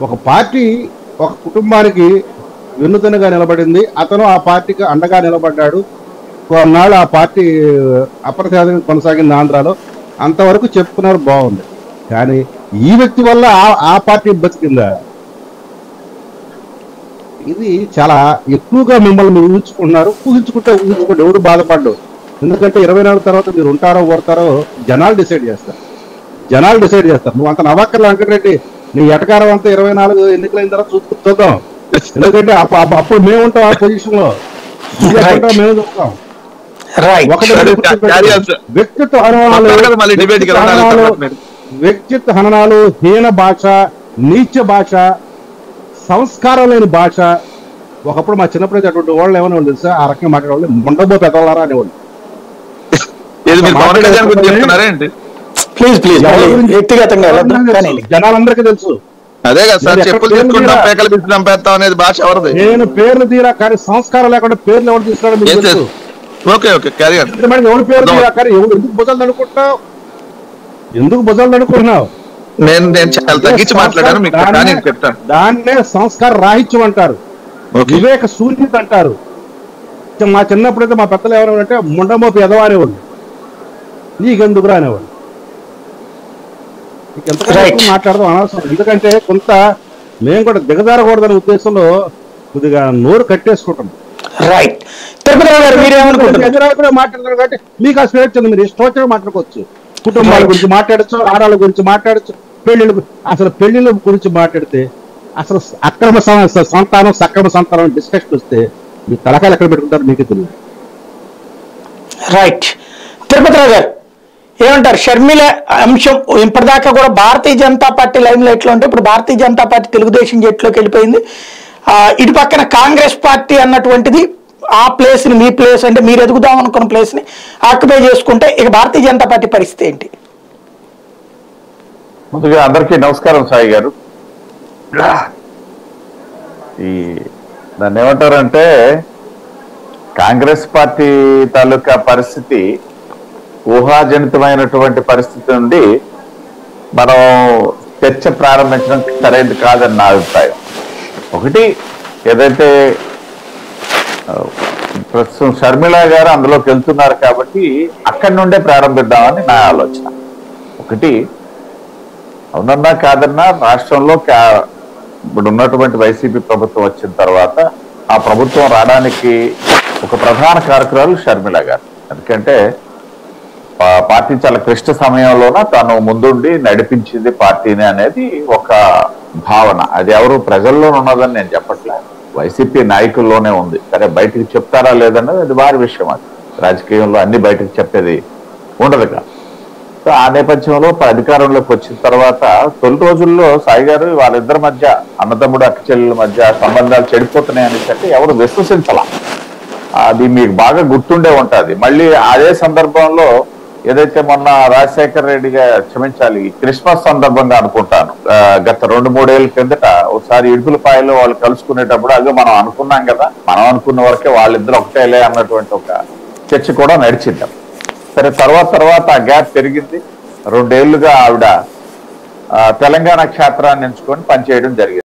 ఒక పార్టీ ఒక కుటుంబానికి వెన్నుదన్నుగా నిలబడింది. అతను ఆ పార్టీకి అండగా నిలబడ్డాడు. కొన్నాళ్ళు ఆ పార్టీ అప్రతిహతంగా కొనసాగింది ఆంధ్రాలో. అంతవరకు చెప్పుకున్నారు, బాగుంది. కానీ ఈ వ్యక్తి వల్ల ఆ పార్టీ బతికిందా? ఇది చాలా ఎక్కువగా మిమ్మల్ని మీరు ఊహించుకుంటే ఎవరు బాధపడ్డు. ఎందుకంటే 24 తర్వాత మీరు ఉంటారో ఓడతారో జనాలు డిసైడ్ చేస్తారు. నువ్వు అంత నవాకర్ల వెంకటరెడ్డి నీ ఎటకారం అంతా 24 ఎన్నికలైన తర్వాత చూద్దాం. ఎందుకంటే అప్పుడు మేము ఉంటాం ఆ పొజిషన్ లో, మేము చూస్తాం. వ్యక్తిత్వ హననాలు, హీన భాష, నీచ భాష, సంస్కారం లేని భాష. ఒకప్పుడు మా చిన్నప్పుడు అటువంటి వాళ్ళు ఏమన్నా తెలుసా, ఆ రకంగా మాట్లాడేవాళ్ళు ముండబో పెద్దవాళ్ళారా అనేవాళ్ళు. జనాలందరికీ తెలుసు. అదే కదా సార్, చెప్పులు తీసుకుంటాం పేకలు పిచ్చి చంపేస్తాం అనేది భాష ఎవరిది? నేను పేర్లు తీరా, కానీ సంస్కారం లేకుండా పేర్లు ఎవరు తీసుకున్నాడు? ఎవరి పేరు తీరా, కానీ ఎందుకు భుజాలు అనుకుంటున్నావు? నేను చాలా తగ్గించి మాట్లాడాను మీకు, చెప్తాను. దాన్నే సంస్కార రాహిత్యం అంటారు, వివేక శూన్యత అంటారు. మా చిన్నప్పుడైతే మా పెద్దలు ఎవరంటే ముండమోపి ఎదవ అనేవాళ్ళు, నీకెందుకురా అనేవాళ్ళు. మాట్లాడదాం అనవసరం. ఎందుకంటే కొంత మేము కూడా దిగజారకూడదనే ఉద్దేశంలో కొద్దిగా నోరు కట్టేసుకుంటాం. మాట్లాడతారు కాబట్టి మీకు ఆ స్వేచ్ఛ ఉంది, మీరు ఇష్టం వచ్చిన మాట్లాడుకోవచ్చు. కుటుంబాల గురించి మాట్లాడచ్చు, ఆడాల గురించి మాట్లాడచ్చు, పెళ్లిళ్ళ గురించి మాట్లాడితే అసలు అక్రమ సంతానం సక్రమ సంతానం డిస్కషన్ వస్తే మీ తలకాయలు ఎక్కడ పెట్టుకుంటారు మీకు తెలియదు. రైట్. తిరుపతిరావు గారు ఏమంటారు? షర్మిల అంశం ఇప్పటిదాకా కూడా Bharatiya Janata party line light లో ఉంటే ఇప్పుడు భారతీయ జనతా పార్టీ తెలుగుదేశం జట్టులోకి వెళ్ళిపోయింది. ఇటు పక్కన కాంగ్రెస్ పార్టీ అన్నటువంటిది ఆ ప్లేస్ ని, మీ ప్లేస్ అంటే మీరు ఎదుగుదాం అనుకున్న ప్లేస్ ని ఆక్యుపై చేసుకుంటే ఇక భారతీయ జనతా పార్టీ పరిస్థితి ఏంటి? ముందుగా అందరికీ నమస్కారం సాయి గారు. దాన్ని ఏమంటారంటే కాంగ్రెస్ పార్టీ తాలూకా పరిస్థితి ఊహాజనితమైనటువంటి పరిస్థితి నుండి మనం చర్చ ప్రారంభించడం సరైనది కాదని నా అభిప్రాయం. ఒకటి, ఏదైతే ప్రస్తుతం షర్మిల గారు అందులోకి వెళ్తున్నారు కాబట్టి అక్కడి నుండే ప్రారంభిద్దామని నా ఆలోచన. ఒకటి, అవునన్నా కాదన్నా రాష్ట్రంలో ఇప్పుడు ఉన్నటువంటి వైసీపీ ప్రభుత్వం వచ్చిన తర్వాత ఆ ప్రభుత్వం రావడానికి ఒక ప్రధాన కారకురాలు షర్మిల గారు. ఎందుకంటే పార్టీ చాలా క్లిష్ట సమయంలోన తను ముందుండి నడిపించింది పార్టీని అనేది ఒక భావన. అది ఎవరు ప్రజల్లో ఉన్నదని నేను చెప్పట్లేదు, వైసీపీ నాయకుల్లోనే ఉంది. సరే బయటికి చెప్తారా లేదన్నది అది వారి విషయం. అది రాజకీయంలో అన్ని బయటకు చెప్పేది ఉండదు కదా. సో ఆ నేపథ్యంలో అధికారంలోకి వచ్చిన తర్వాత తొలి రోజుల్లో సాయి గారు వాళ్ళిద్దరి మధ్య, అన్నదమ్ముడు అక్క చెల్లెల మధ్య సంబంధాలు చెడిపోతున్నాయి అనేసి అంటే ఎవరు విశ్వసించాల. అది మీకు బాగా గుర్తుండే ఉంటుంది. మళ్ళీ అదే సందర్భంలో ఏదైతే మొన్న రాజశేఖర రెడ్డిగా, క్షమించాలి, క్రిస్మస్ సందర్భంగా అనుకుంటాను, గత 2-3 ఏళ్ళ కిందట ఒకసారి ఇడుపులపాయలో వాళ్ళు కలుసుకునేటప్పుడు అదే మనం అనుకున్నాం కదా, మనం అనుకున్న వరకే వాళ్ళిద్దరు ఒకటేలే అన్నటువంటి ఒక చర్చ కూడా నడిచిందాం. సరే తర్వాత ఆ గ్యాప్ పెరిగింది. 2 ఏళ్లుగా ఆవిడ తెలంగాణ క్షేత్రాన్ని ఎంచుకొని పనిచేయడం జరిగింది.